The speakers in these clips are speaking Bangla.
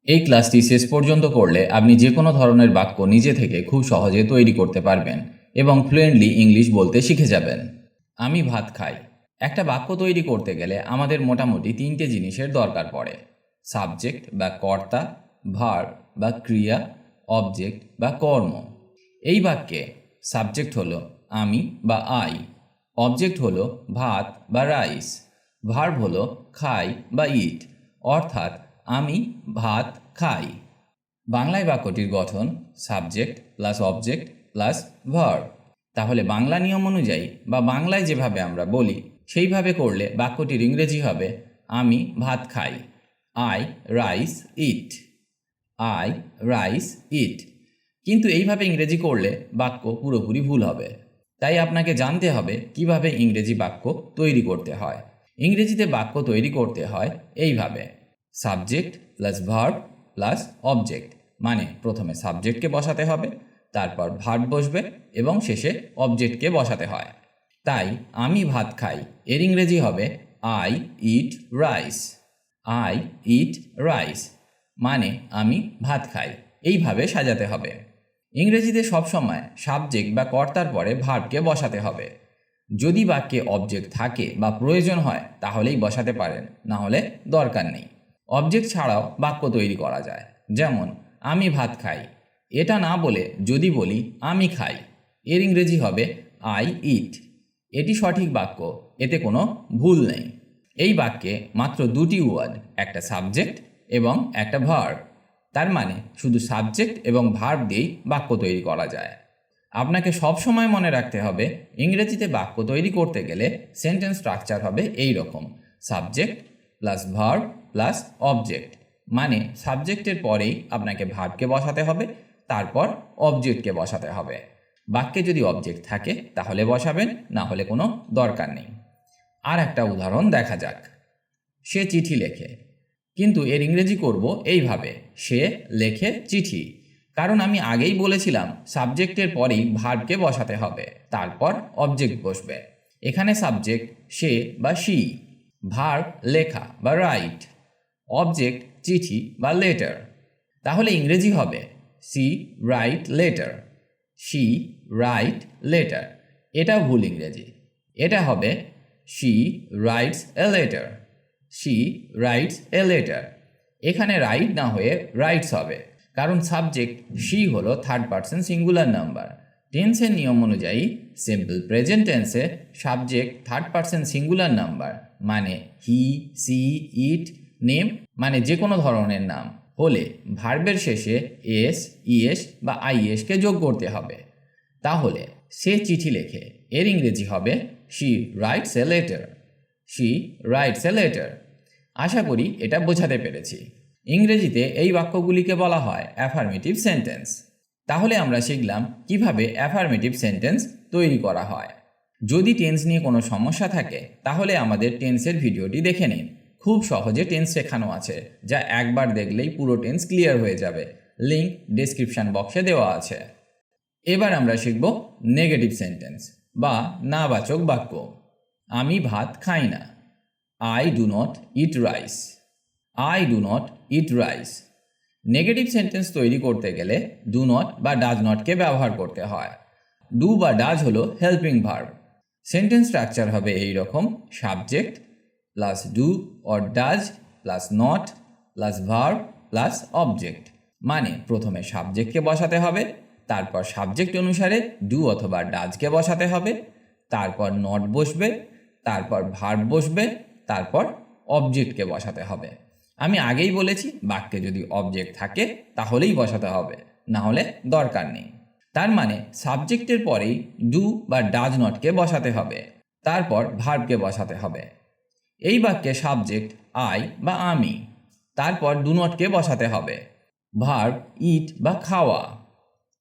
এই ক্লাসটি শেষ পর্যন্ত করলে আপনি যে কোনো ধরনের বাক্য নিজে থেকে খুব সহজে তৈরি করতে পারবেন এবং ফ্লুয়েন্টলি ইংলিশ বলতে শিখে যাবেন। আমি ভাত খাই। একটা বাক্য তৈরি করতে গেলে আমাদের মোটামুটি তিনটে জিনিসের দরকার পড়ে: সাবজেক্ট বা কর্তা, ভার্ব বা ক্রিয়া, অবজেক্ট বা কর্ম। এই বাক্যে সাবজেক্ট হলো আমি বা আই, অবজেক্ট হলো ভাত বা রাইস, ভার্ব হলো খাই বা ইট, অর্থাৎ আমি ভাত খাই। বাংলায় বাক্যটির গঠন subject plus object plus verb. তাহলে বাংলা নিয়ম অনুযায়ী বা বাংলায় যেভাবে আমরা বলি সেইভাবে করলে বাক্যটির ইংরেজি হবে আমি ভাত খাই, I rice eat, I rice eat. কিন্তু এইভাবে ইংরেজি করলে বাক্য পুরোপুরি ভুল হবে। তাই আপনাকে জানতে হবে কিভাবে ইংরেজি বাক্য তৈরি করতে হয়। ইংরেজিতে বাক্য তৈরি করতে হয় এইভাবে: subject plus verb plus object, মানে প্রথমে সাবজেক্টকে বসাতে হবে, তারপর ভার্ব বসবে এবং শেষে অবজেক্টকে বসাতে হয়। তাই আমি ভাত খাই এর ইংরেজি হবে I eat rice, I eat rice, মানে আমি ভাত খাই। এইভাবে সাজাতে হবে। ইংরেজিতে সবসময় সাবজেক্ট বা কর্তার পরে ভার্বকে বসাতে হবে। যদি বাক্যে অবজেক্ট থাকে বা প্রয়োজন হয় তাহলেই বসাতে পারেন, না হলে দরকার নেই। অবজেক্ট ছাড়াও বাক্য তৈরি করা যায়, যেমন আমি ভাত খাই। এটা না বলে যদি বলি আমি খাই, এর ইংরেজি হবে আই ইট। এটি সঠিক বাক্য, এতে কোনো ভুল নেই। এই বাক্যে মাত্র দুটি ওয়ার্ড, একটা সাবজেক্ট এবং একটা ভার্ব। তার মানে শুধু সাবজেক্ট এবং ভার্ব দিয়েই বাক্য তৈরি করা যায়। আপনাকে সব সময় মনে রাখতে হবে ইংরেজিতে বাক্য তৈরি করতে গেলে সেন্টেন্স স্ট্রাকচার হবে এই রকম: subject plus verb plus object, মানে সাবজেক্টের পরেই আপনাকে ভার্বকে বসাতে হবে, তারপর অবজেক্টকে বসাতে হবে। বাক্যে যদি অবজেক্ট থাকে তাহলে বসাবেন, না হলে কোনো দরকার নেই। আর একটা উদাহরণ দেখা যাক। সে চিঠি লেখে, কিন্তু এর ইংরেজি করব এইভাবে: সে লেখে চিঠি। কারণ আমি আগেই বলেছিলাম সাবজেক্টের পরেই ভার্বকে বসাতে হবে, তারপর অবজেক্ট বসবে। এখানে সাবজেক্ট সে বা শি, ভার্ব লেখা বা রাইট, অবজেক্ট চিঠি বা লেটার। তাহলে ইংরেজি হবে she write letter, she write letter. এটাও ভুল ইংরেজি। এটা হবে she writes a letter, she writes a letter. এখানে রাইট না হয়ে রাইটস হবে, কারণ সাবজেক্ট শি হলো থার্ড পারসন সিঙ্গুলার নাম্বার। টেন্সের নিয়ম অনুযায়ী সিম্পল প্রেজেন্ট টেন্সে subject third person singular number, মানে হি সি ইট নেম, মানে যে কোনো ধরনের নাম হলে ভার্বের শেষে এস ইএস বা আইএসকে যোগ করতে হবে। তাহলে সে চিঠি লেখে এর ইংরেজি হবে she writes a letter, she writes a letter. আশা করি এটা বোঝাতে পেরেছি। ইংরেজিতে এই বাক্যগুলিকে বলা হয় অ্যাফার্মেটিভ সেন্টেন্স। তাহলে আমরা শিখলাম কিভাবে অ্যাফার্মেটিভ সেন্টেন্স তৈরি করা হয়। যদি টেন্স নিয়ে কোনো সমস্যা থাকে তাহলে আমাদের টেন্সের ভিডিওটি দেখে নিন। খুব সহজে টেন্স শেখানো আছে, যা একবার দেখলেই পুরো টেন্স ক্লিয়ার হয়ে যাবে। লিংক ডেসক্রিপশন বক্সে দেওয়া আছে। এবার আমরা শিখব নেগেটিভ সেন্টেন্স বা নাবাচক বাক্য। আমি ভাত খাই না, I do not eat rice, I do not eat rice. Negative sentence তৈরি করতে গেলে ডু নট বা ডাজ নটকে ব্যবহার করতে হয়। ডু বা ডাজ হলো হেল্পিং ভার্ব। সেন্টেন্স স্ট্রাকচার হবে এই রকম: subject plus do or does plus not plus verb plus object, মানে প্রথমে সাবজেক্টকে বসাতে হবে, তারপর সাবজেক্ট অনুসারে ডু অথবা ডাজকে বসাতে হবে, তারপর নট বসবে, তারপর ভার্ব বসবে, তারপর অবজেক্টকে বসাতে হবে। আমি আগেই বলেছি বাক্যে যদি অবজেক্ট থাকে তাহলেই বসাতে হবে, না হলে দরকার নেই। তার মানে সাবজেক্টের পরেই ডু বা ডাজ নটকে বসাতে হবে, তারপর ভার্বকে বসাতে হবে। এই বাক্যে সাবজেক্ট আই বা আমি, তারপর ডু নটকে বসাতে হবে, ভার্ব ইট বা খাওয়া,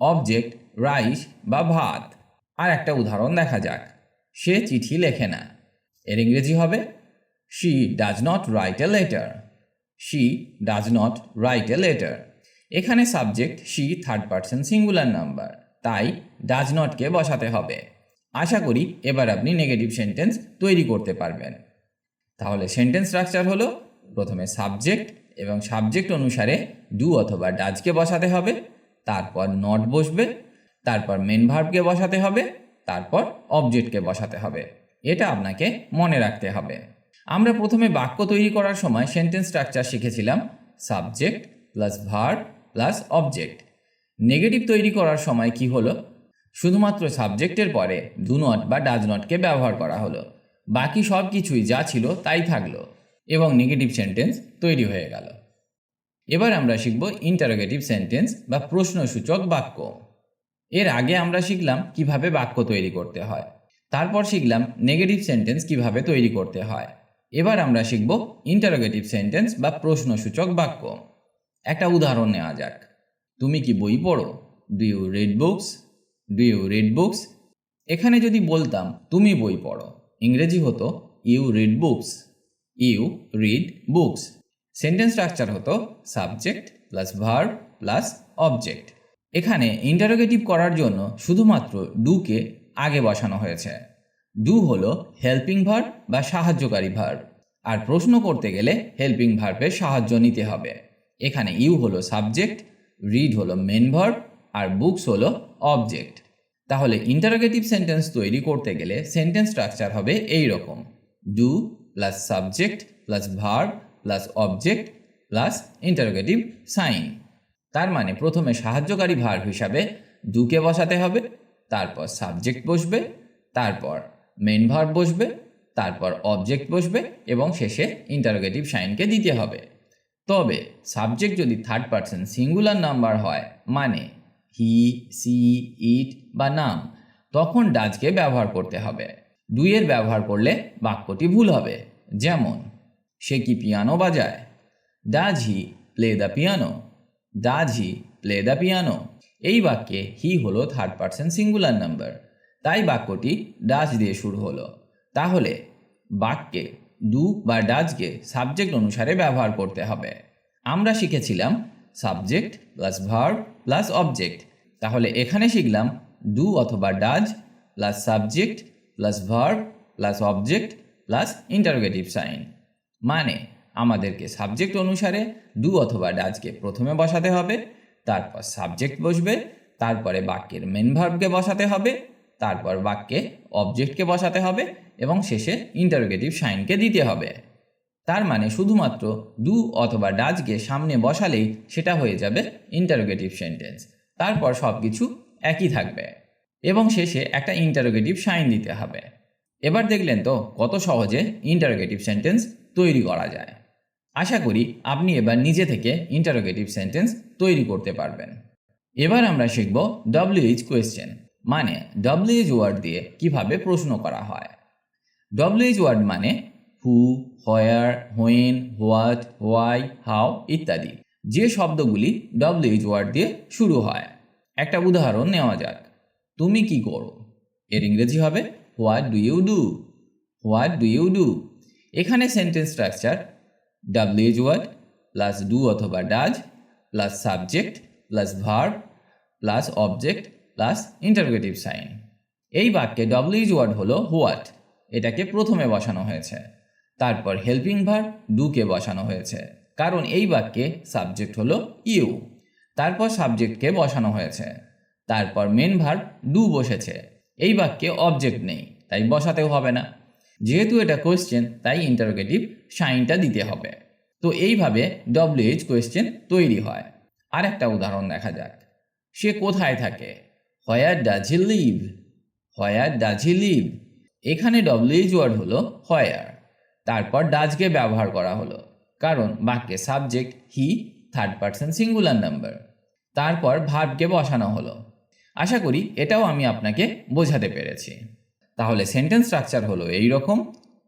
অবজেক্ট রাইস বা ভাত। আর একটা উদাহরণ দেখা যাক। সে চিঠি লেখে না, এর ইংরেজি হবে she does not write a letter, she does not write a letter. এখানে subject she third person singular number, তাই ডাজ নটকে বসাতে হবে। আশা করি এবার আপনি নেগেটিভ সেন্টেন্স তৈরি করতে পারবেন। তাহলে সেন্টেন্স স্ট্রাকচার হলো প্রথমে সাবজেক্ট এবং সাবজেক্ট অনুসারে ডু অথবা ডাজকে বসাতে হবে, তারপর নট বসবে, তারপর মেন ভার্বকে বসাতে হবে, তারপর অবজেক্টকে বসাতে হবে। এটা আপনাকে মনে রাখতে হবে। আমরা প্রথমে বাক্য তৈরি করার সময় সেন্টেন্স স্ট্রাকচার শিখেছিলাম subject plus verb plus object. Negative তৈরি করার সময় কি হলো, শুধুমাত্র সাবজেক্টের পরে ডু নট বা ডাজ নটকে ব্যবহার করা হলো, বাকি সব কিছুই যা ছিল তাই থাকলো এবং নেগেটিভ সেন্টেন্স তৈরি হয়ে গেল। এবার আমরা শিখব ইন্টারোগেটিভ সেন্টেন্স বা প্রশ্নসূচক বাক্য। এর আগে আমরা শিখলাম কিভাবে বাক্য তৈরি করতে হয়, তারপর শিখলাম নেগেটিভ সেন্টেন্স কিভাবে তৈরি করতে হয়। এবার আমরা শিখব ইন্টারোগেটিভ সেন্টেন্স বা প্রশ্নসূচক বাক্য। একটা উদাহরণ নেওয়া যাক। তুমি কি বই পড়ো? Do you read books? Do you read books? এখানে যদি বলতাম তুমি বই পড়ো, ইংরেজি হতো you read books. You read books. Sentence structure হতো subject plus verb plus object. এখানে ইন্টারোগেটিভ করার জন্য শুধুমাত্র ডুকে আগে বসানো হয়েছে। ডু হলো হেল্পিং ভার্ব বা সাহায্যকারী ভার্ব, আর প্রশ্ন করতে গেলে হেল্পিং ভার্বের সাহায্য নিতে হবে। এখানে ইউ হলো সাবজেক্ট, রিড হলো মেন ভার্ব, আর বুকস হলো অবজেক্ট। তাহলে ইন্টারোগেটিভ সেন্টেন্স তৈরি করতে গেলে সেন্টেন্স স্ট্রাকচার হবে এই রকম: do plus subject plus verb plus object plus interrogative sign. তার মানে প্রথমে সাহায্যকারী ভার্ব হিসাবে ডুকে বসাতে হবে, তারপর সাবজেক্ট বসবে, তারপর মেন ভার্ব বসবে, তারপর অবজেক্ট বসবে এবং শেষে ইন্টারোগেটিভ সাইনকে দিতে হবে। তবে সাবজেক্ট যদি থার্ড পারসন সিঙ্গুলার নাম্বার হয়, মানে হি, সি, ইট বা নাম, তখন ডাজকে ব্যবহার করতে হবে। ডুয়ের ব্যবহার করলে বাক্যটি ভুল হবে। যেমন, সে কি পিয়ানো বাজায়? Does he play the piano? Does he play the piano? এই বাক্যে হি হলো থার্ড পারসন সিঙ্গুলার নাম্বার, তাই বাক্যটি ডাজ দিয়ে শুরু হলো। তাহলে বাক্যে ডু বা ডাজকে সাবজেক্ট অনুসারে ব্যবহার করতে হবে। আমরা শিখেছিলাম subject plus verb plus object. তাহলে এখানে শিখলাম ডু অথবা does plus subject plus verb plus object plus interrogative sign. মানে আমাদেরকে সাবজেক্ট অনুসারে ডু অথবা ডাজকে প্রথমে বসাতে হবে, তারপর সাবজেক্ট বসবে, তারপরে বাক্যের মেন ভার্বকে বসাতে হবে, তারপর বাক্যে অবজেক্টকে বসাতে হবে এবং শেষে ইন্টারোগেটিভ সাইনকে দিতে হবে। তার মানে শুধুমাত্র ডু অথবা ডাজকে সামনে বসালেই সেটা হয়ে যাবে ইন্টারোগেটিভ সেন্টেন্স। তারপর সব কিছু একই থাকবে এবং শেষে একটা ইন্টারোগেটিভ সাইন দিতে হবে। এবার দেখলেন তো কত সহজে ইন্টারোগেটিভ সেন্টেন্স তৈরি করা যায়। আশা করি আপনি এবার নিজে থেকে ইন্টারোগেটিভ সেন্টেন্স তৈরি করতে পারবেন। এবার আমরা শিখব WH কোয়েশ্চেন, মানে WH ওয়ার্ড দিয়ে কিভাবে প্রশ্ন করা হয়। WH ওয়ার্ড মানে হু, হোয়ার, হোয়েন, হোয়াট, হোয়াই, হাউ ইত্যাদি। যে শব্দগুলি WH ওয়ার্ড দিয়ে শুরু হয়। একটা উদাহরণ নেওয়া যাক। তুমি কি করো? এর ইংরেজি হবে what do you do? What do you do? এখানে sentence structure WH word plus do অথবা does plus subject plus verb plus object plus interrogative sign. এই বাক্যে WH ওয়ার্ড হলো হোয়াট, এটাকে প্রথমে বসানো হয়েছে। তারপর হেল্পিং ভার্ব ডুকে বসানো হয়েছে, কারণ এই বাক্যে সাবজেক্ট হলো ইউ। তারপর সাবজেক্টকে বসানো হয়েছে। তারপর মেন ভার্ব ডু বসেছে। এই বাক্যে অবজেক্ট নেই, তাই বসাতেও হবে না। যেহেতু এটা কোয়েশ্চেন, তাই ইন্টারোগেটিভ সাইনটা দিতে হবে। তো এইভাবে WH কোয়েশ্চেন তৈরি হয়। আর একটা উদাহরণ দেখা যাক। সে কোথায় থাকে? Where does he live? Where does he live? এখানে WH ওয়ার্ড হলো হোয়ার, তারপর ডাজকে ব্যবহার করা হলো, কারণ বাক্যে subject he third person singular number. তারপর ভার্বকে বসানো হলো। আশা করি এটাও আমি আপনাকে বোঝাতে পেরেছি। তাহলে সেন্টেন্স স্ট্রাকচার হলো এই রকম: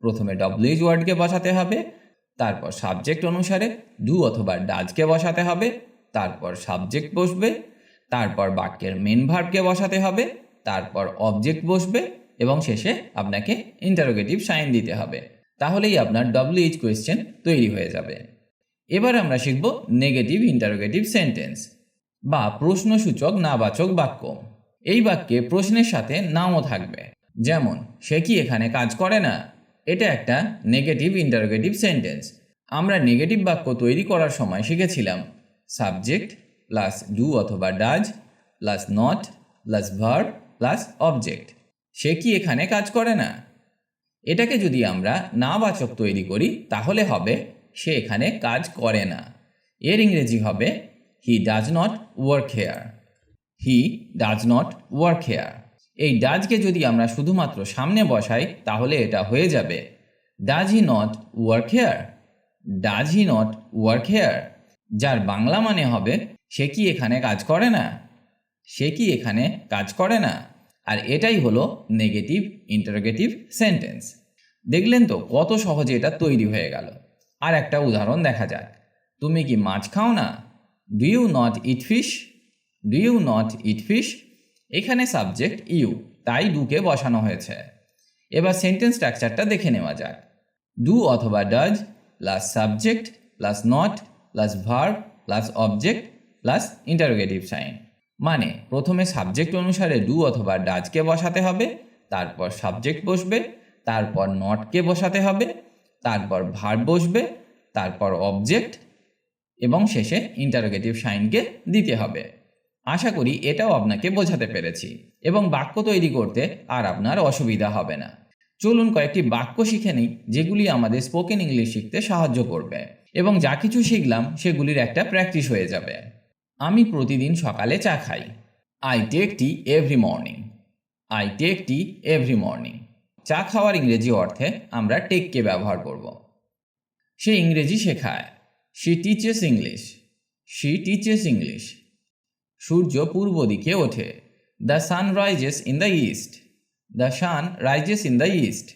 প্রথমে WH ওয়ার্ডকে বসাতে হবে, তারপর সাবজেক্ট অনুসারে ডু অথবা ডাজকে বসাতে হবে, তারপর সাবজেক্ট বসবে, তারপর বাক্যের মেন ভার্বকে বসাতে হবে, তারপর অবজেক্ট বসবে এবং শেষে আপনাকে ইন্টারোগেটিভ সাইন দিতে হবে। তাহলেই আপনার WH কোয়েশ্চেন তৈরি হয়ে যাবে। এবার আমরা শিখব নেগেটিভ ইন্টারোগেটিভ সেন্টেন্স বা প্রশ্নসূচক নাবাচক বাক্য। এই বাক্যে প্রশ্নের সাথে নাও থাকবে। যেমন, সে কি এখানে কাজ করে না? এটা একটা নেগেটিভ ইন্টারোগেটিভ সেন্টেন্স। আমরা নেগেটিভ বাক্য তৈরি করার সময় শিখেছিলাম সাবজেক্ট প্লাস ডু অথবা does plus not plus verb plus object. সে কি এখানে কাজ করে না? এটাকে যদি আমরা না বাচক তৈরি করি তাহলে হবে সে এখানে কাজ করে না। এর ইংরেজি হবে হি does not work hair. He does not work hair. এই ডাজকে যদি আমরা শুধুমাত্র সামনে বসাই তাহলে এটা হয়ে যাবে does he not work here. Does he not work hair, যার বাংলা মানে হবে সে কি এখানে কাজ করে না? সে কি এখানে কাজ করে না? আর এটাই হলো নেগেটিভ ইন্টারোগেটিভ সেন্টেন্স। দেখলেন তো কত সহজে এটা তৈরি হয়ে গেল। আর একটা উদাহরণ দেখা যাক। তুমি কি মাছ খাও না? Do you not eat fish? Do you not eat fish? এখানে সাবজেক্ট ইউ, তাই ডুকে বসানো হয়েছে। এবার সেন্টেন্স স্ট্রাকচারটা দেখে নেওয়া যাক। ডু অথবা does plus subject plus not plus verb plus object plus interrogative sign. মানে প্রথমে সাবজেক্ট অনুসারে ডু অথবা ডাজকে বসাতে হবে, তারপর সাবজেক্ট বসবে, তারপর নটকে বসাতে হবে, তারপর ভার্ব বসবে, তারপর অবজেক্ট এবং শেষে ইন্টারোগেটিভ সাইনকে দিতে হবে। আশা করি এটাও আপনাকে বোঝাতে পেরেছি এবং বাক্য তৈরি করতে আর আপনার অসুবিধা হবে না। চলুন কয়েকটি বাক্য শিখে নিই যেগুলি আমাদের স্পোকেন ইংলিশ শিখতে সাহায্য করবে এবং যা কিছু শিখলাম সেগুলির একটা প্র্যাকটিস হয়ে যাবে। আমি প্রতিদিন সকালে চা খাই। I take tea every morning. I take tea every morning. চা খাওয়ার ইংরেজি অর্থে আমরা টেককে ব্যবহার করব। সে ইংরেজি শেখায়। She teaches English. She teaches English. সূর্য পূর্ব দিকে ওঠে। The sun rises in the east. The sun rises in the east.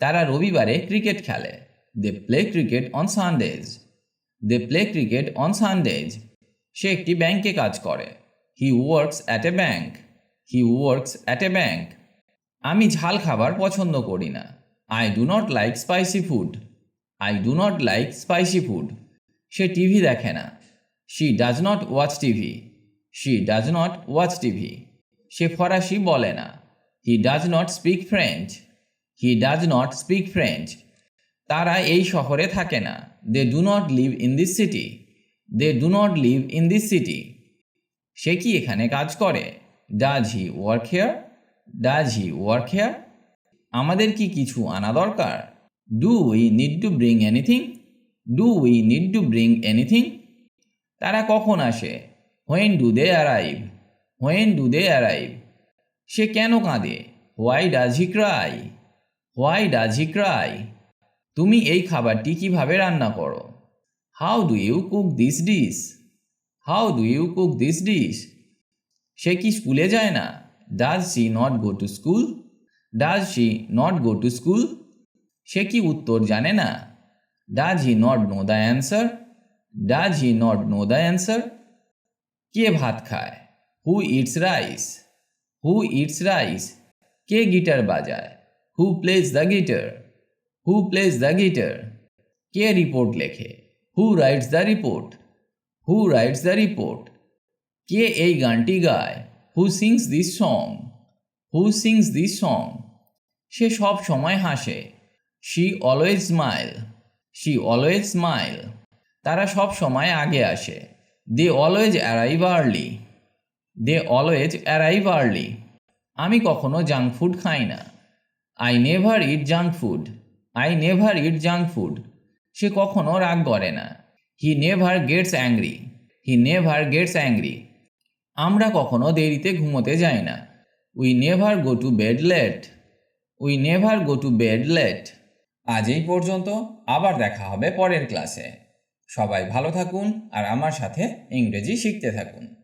তারা রবিবারে ক্রিকেট খেলে। They play cricket on Sundays. They play cricket on Sundays. সে একটি ব্যাংকে কাজ করে। He works at a bank. He works at a bank. আমি ঝাল খাবার পছন্দ করি না। I do not like spicy food. I do not like spicy food. সে টিভি দেখে না। She does not watch TV. She does not watch TV. সে ফরাসি বলে না। He does not speak French. He does not speak French. তারা এই শহরে থাকে না। They do not live in this city. They do not live in this city. সে কি এখানে কাজ করে? Does he work here? Does he work here? আমাদের কি কিছু আনা দরকার? Do we need to bring anything? Do we need to bring anything? তারা কখন আসে? When do they arrive? When do they arrive? সে কেন কাঁদে? Why does he cry? Why does he cry? তুমি এই খাবারটি কিভাবে রান্না করো? How do you cook this dish? How do you cook this dish? সে কি স্কুলে যায় না? Does she not go to school? Does she not go to school? সে কি উত্তর জানে না? Does he not know the answer? Does he not know the answer? কে ভাত খায়? Who eats rice? Who eats rice? কে গিটার বাজায়? Who plays the guitar? Who plays the guitar? কে রিপোর্ট লেখে? Who writes the report? Who writes the report? কে এই গানটি গায়? Who sings this song? Who sings this song? সে সব সময় হাসে। She always smile. She always smile. তারা সব সময় আগে আসে। They always arrive early. They always arrive early. আমি কখনো জাঙ্ক ফুড খাই না। I never eat junk food. I never eat junk food. সে কখনো রাগ করে না। He never gets angry. He never gets angry. আমরা কখনো দেরিতে ঘুমোতে যাই না। We never go to bed late. We never go to bed late. আজ এই পর্যন্ত, আবার দেখা হবে পরের ক্লাসে। সবাই ভালো থাকুন আর আমার সাথে ইংরেজি শিখতে থাকুন।